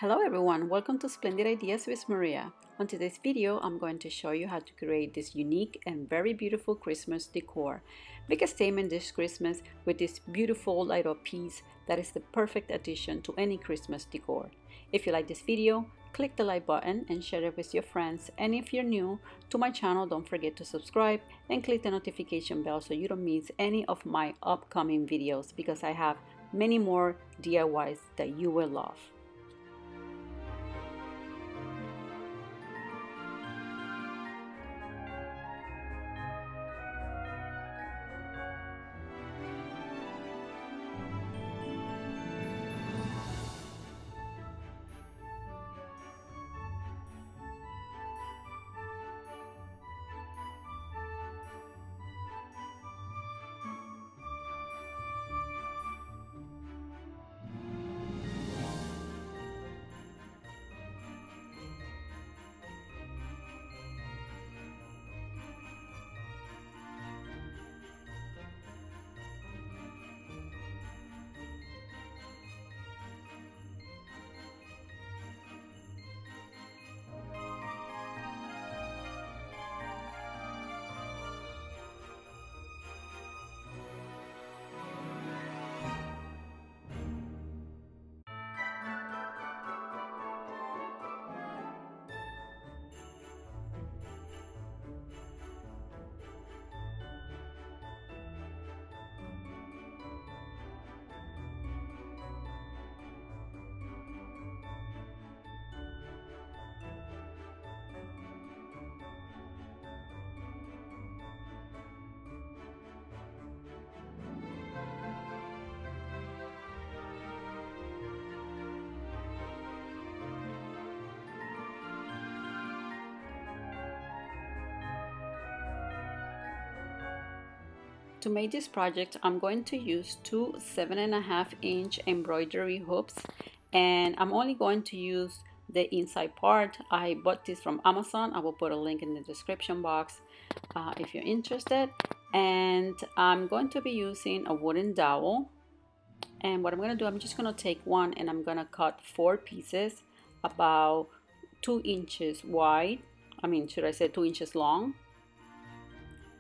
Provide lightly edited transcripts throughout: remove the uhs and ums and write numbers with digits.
Hello everyone, welcome to Splendid Ideas with Maria. On today's video, I'm going to show you how to create this unique and very beautiful Christmas decor. Make a statement this Christmas with this beautiful light up piece that is the perfect addition to any Christmas decor. If you like this video, click the like button and share it with your friends. And if you're new to my channel, don't forget to subscribe and click the notification bell so you don't miss any of my upcoming videos because I have many more DIYs that you will love. To make this project, I'm going to use two 7.5-inch embroidery hoops, and I'm only going to use the inside part. I bought this from Amazon. I will put a link in the description box if you're interested. And I'm going to be using a wooden dowel. And what I'm going to do, I'm just going to take one and I'm going to cut 4 pieces about 2 inches wide. Should I say 2 inches long?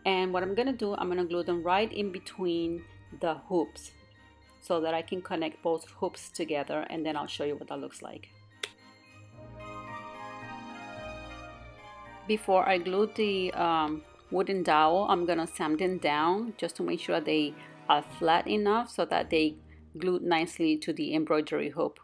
And what I'm going to do, I'm going to glue them right in between the hoops so that I can connect both hoops together, and then I'll show you what that looks like. Before I glue the wooden dowel, I'm going to sand them down just to make sure they are flat enough so that they glue nicely to the embroidery hoop.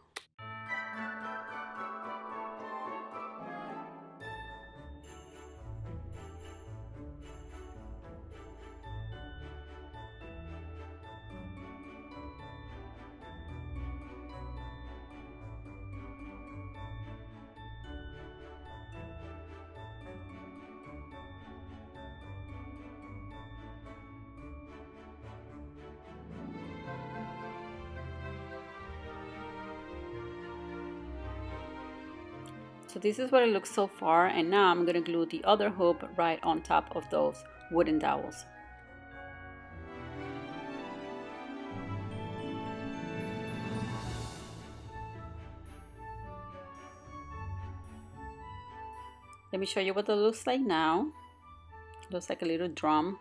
So this is what it looks so far, and now I'm going to glue the other hoop right on top of those wooden dowels. Let me show you what it looks like now. It looks like a little drum.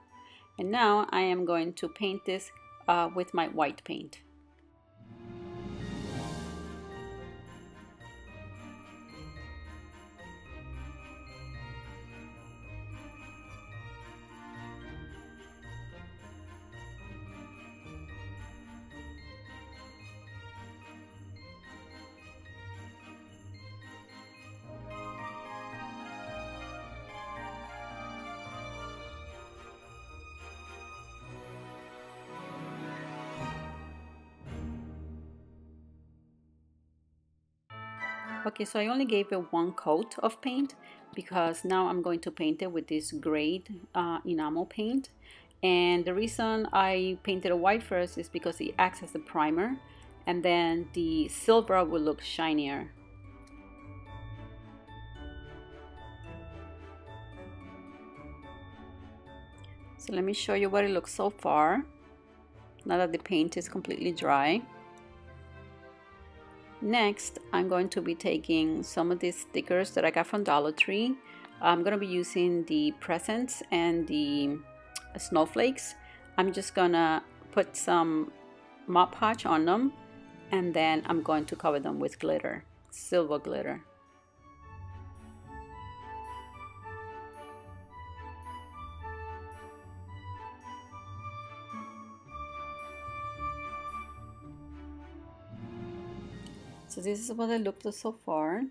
And now I am going to paint this with my white paint. Okay, so I only gave it one coat of paint because now I'm going to paint it with this gray enamel paint. And the reason I painted it white first is because it acts as a primer, and then the silver will look shinier. So let me show you what it looks so far now that the paint is completely dry. Next, I'm going to be taking some of these stickers that I got from Dollar Tree. I'm going to be using the presents and the snowflakes. I'm just gonna put some Mod Podge on them, and then I'm going to cover them with glitter, silver glitter. So this is what they look like so far.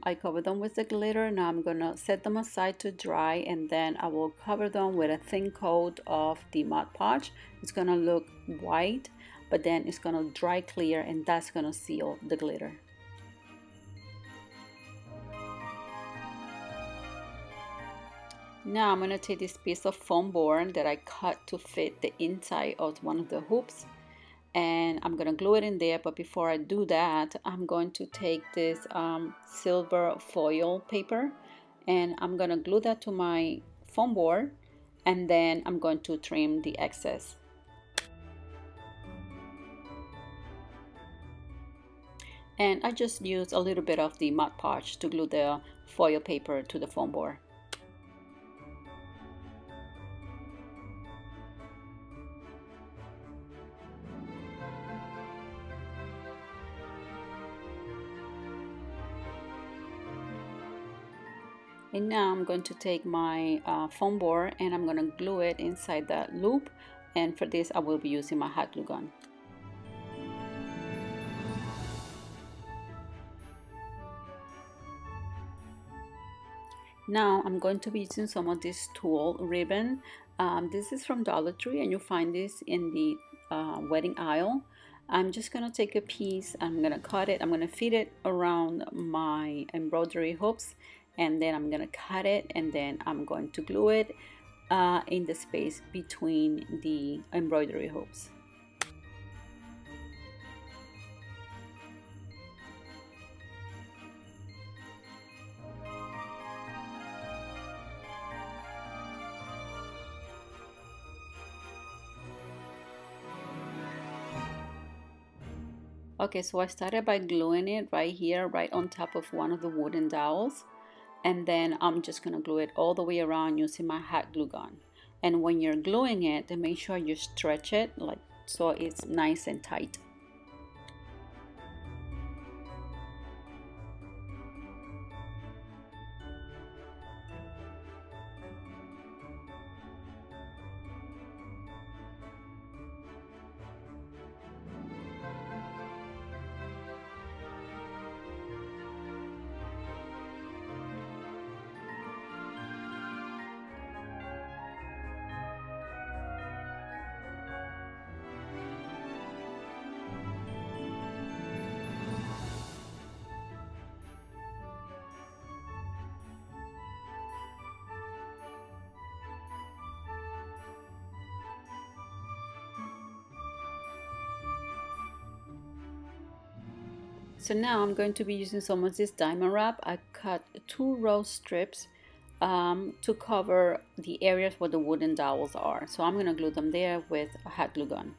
I covered them with the glitter. Now I'm gonna set them aside to dry, and then I will cover them with a thin coat of the Mod Podge. It's gonna look white, but then it's gonna dry clear, and that's gonna seal the glitter. Now I'm gonna take this piece of foam board that I cut to fit the inside of one of the hoops, and I'm gonna glue it in there. But before I do that, I'm going to take this silver foil paper, and I'm gonna glue that to my foam board, and then I'm going to trim the excess. And I just use a little bit of the Mod Podge to glue the foil paper to the foam board. And now I'm going to take my foam board, and I'm going to glue it inside that loop, and for this I will be using my hot glue gun. Now I'm going to be using some of this tulle ribbon. This is from Dollar Tree, and you'll find this in the wedding aisle. I'm just going to take a piece, I'm going to cut it, I'm going to fit it around my embroidery hoops, and then I'm going to cut it, and then I'm going to glue it in the space between the embroidery hoops. Okay, so I started by gluing it right here, right on top of one of the wooden dowels. And then I'm just gonna glue it all the way around using my hot glue gun. And when you're gluing it, then make sure you stretch it like so it's nice and tight. So now I'm going to be using some of this diamond wrap. I cut 2 row strips to cover the areas where the wooden dowels are. So I'm going to glue them there with a hot glue gun.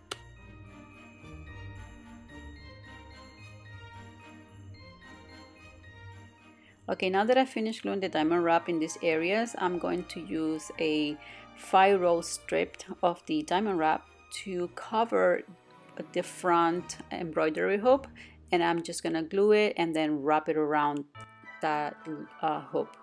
Okay, now that I finished gluing the diamond wrap in these areas, I'm going to use a 5 row strip of the diamond wrap to cover the front embroidery hoop, and I'm just gonna glue it and then wrap it around that hoop.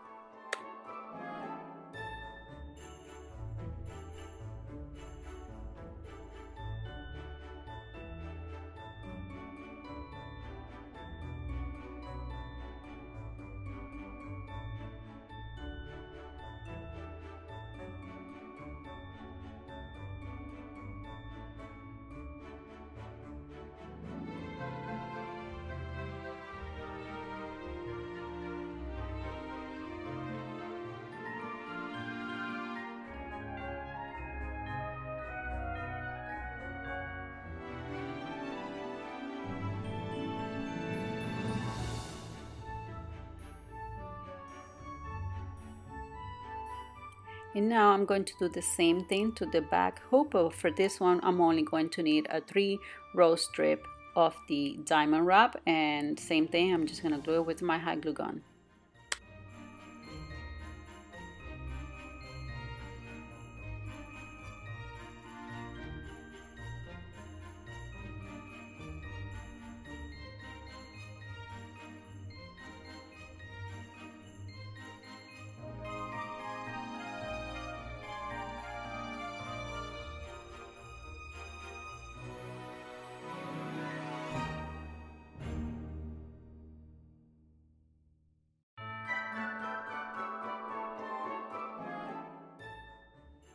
And now I'm going to do the same thing to the back hoop, but for this one I'm only going to need a 3 row strip of the diamond wrap, and same thing, I'm just gonna glue it with my hot glue gun.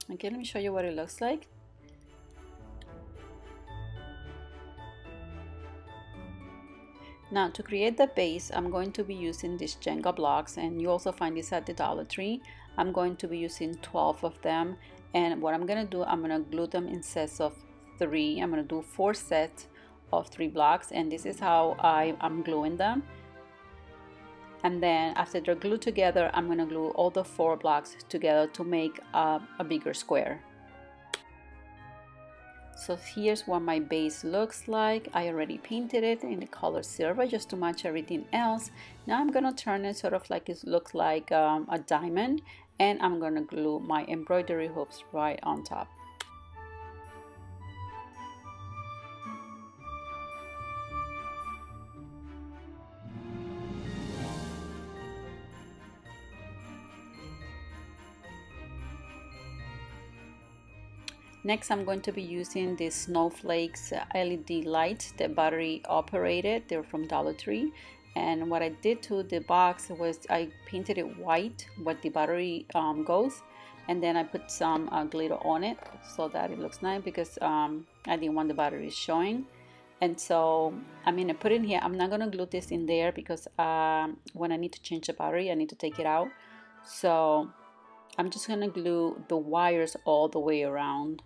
Okay, let me show you what it looks like. Now to create the base, I'm going to be using these Jenga blocks, and you also find this at the Dollar Tree. I'm going to be using 12 of them, and what I'm gonna do, I'm gonna glue them in sets of 3. I'm gonna do 4 sets of 3 blocks, and this is how I'm gluing them. And then after they're glued together, I'm gonna glue all the 4 blocks together to make a bigger square. So here's what my base looks like. I already painted it in the color silver just to match everything else. Now I'm gonna turn it sort of like it looks like a diamond, and I'm gonna glue my embroidery hoops right on top. Next, I'm going to be using the snowflakes LED lights, the battery operated. They're from Dollar Tree. And what I did to the box was I painted it white where the battery goes, and then I put some glitter on it so that it looks nice, because I didn't want the battery showing. And so I'm gonna put it in here. I'm not gonna glue this in there because when I need to change the battery, I need to take it out. So I'm just gonna glue the wires all the way around.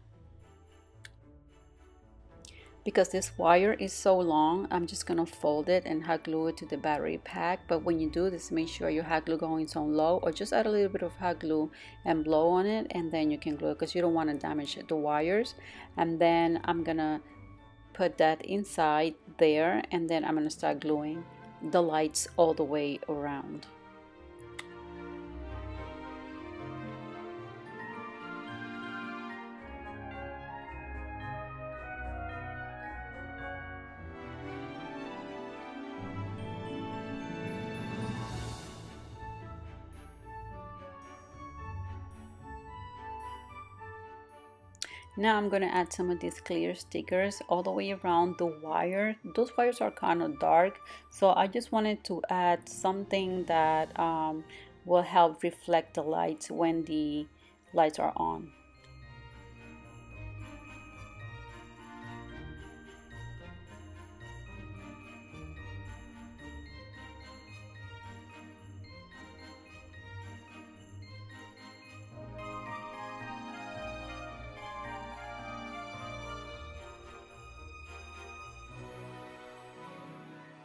Because this wire is so long, I'm just gonna fold it and hot glue it to the battery pack. But when you do this, make sure your hot glue gun is on low, or just add a little bit of hot glue and blow on it, and then you can glue it, because you don't want to damage the wires. And then I'm gonna put that inside there, and then I'm gonna start gluing the lights all the way around. Now I'm going to add some of these clear stickers all the way around the wire. Those wires are kind of dark, so I just wanted to add something that will help reflect the lights when the lights are on.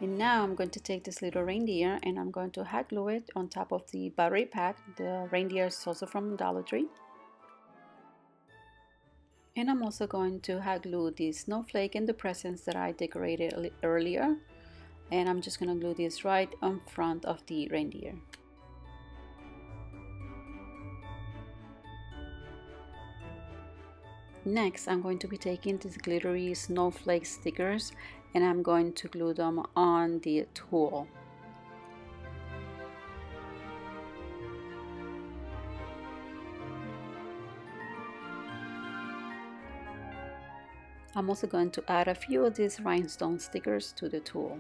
And now I'm going to take this little reindeer and I'm going to hot glue it on top of the battery pack. The reindeer is also from Dollar Tree. And I'm also going to hot glue the snowflake and the presents that I decorated earlier. And I'm just going to glue this right in front of the reindeer. Next, I'm going to be taking these glittery snowflake stickers and I'm going to glue them on the tulle. I'm also going to add a few of these rhinestone stickers to the tulle.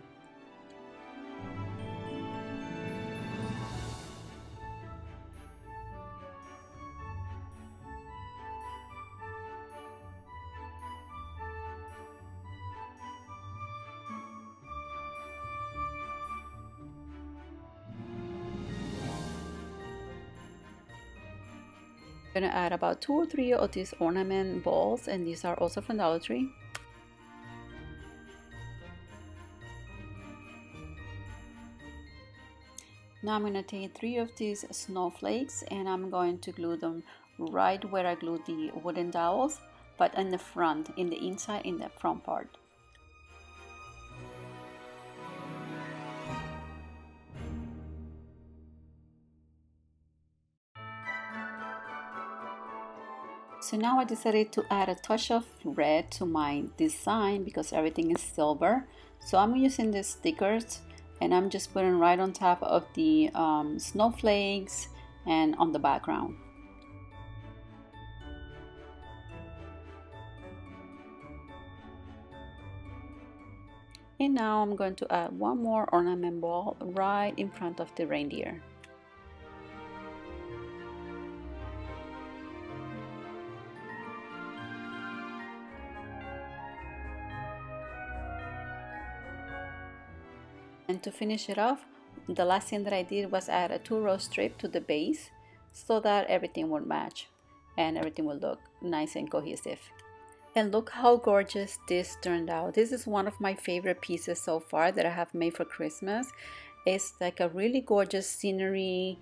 I'm going to add about 2 or 3 of these ornament balls, and these are also from Dollar Tree. Now I'm going to take 3 of these snowflakes and I'm going to glue them right where I glued the wooden dowels, but in the front, in the inside, in the front part. So now I decided to add a touch of red to my design because everything is silver. So I'm using these stickers and I'm just putting right on top of the snowflakes and on the background. And now I'm going to add one more ornament ball right in front of the reindeer. And to finish it off, the last thing that I did was add a 2-row strip to the base so that everything would match and everything will look nice and cohesive. And look how gorgeous this turned out. This is one of my favorite pieces so far that I have made for Christmas. It's like a really gorgeous scenery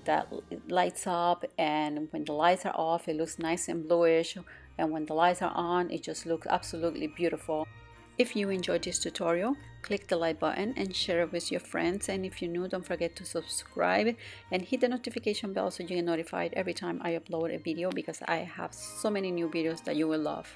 that lights up, and when the lights are off it looks nice and bluish, and when the lights are on it just looks absolutely beautiful. If you enjoyed this tutorial, click the like button and share it with your friends, and if you're new, don't forget to subscribe and hit the notification bell so you get notified every time I upload a video, because I have so many new videos that you will love.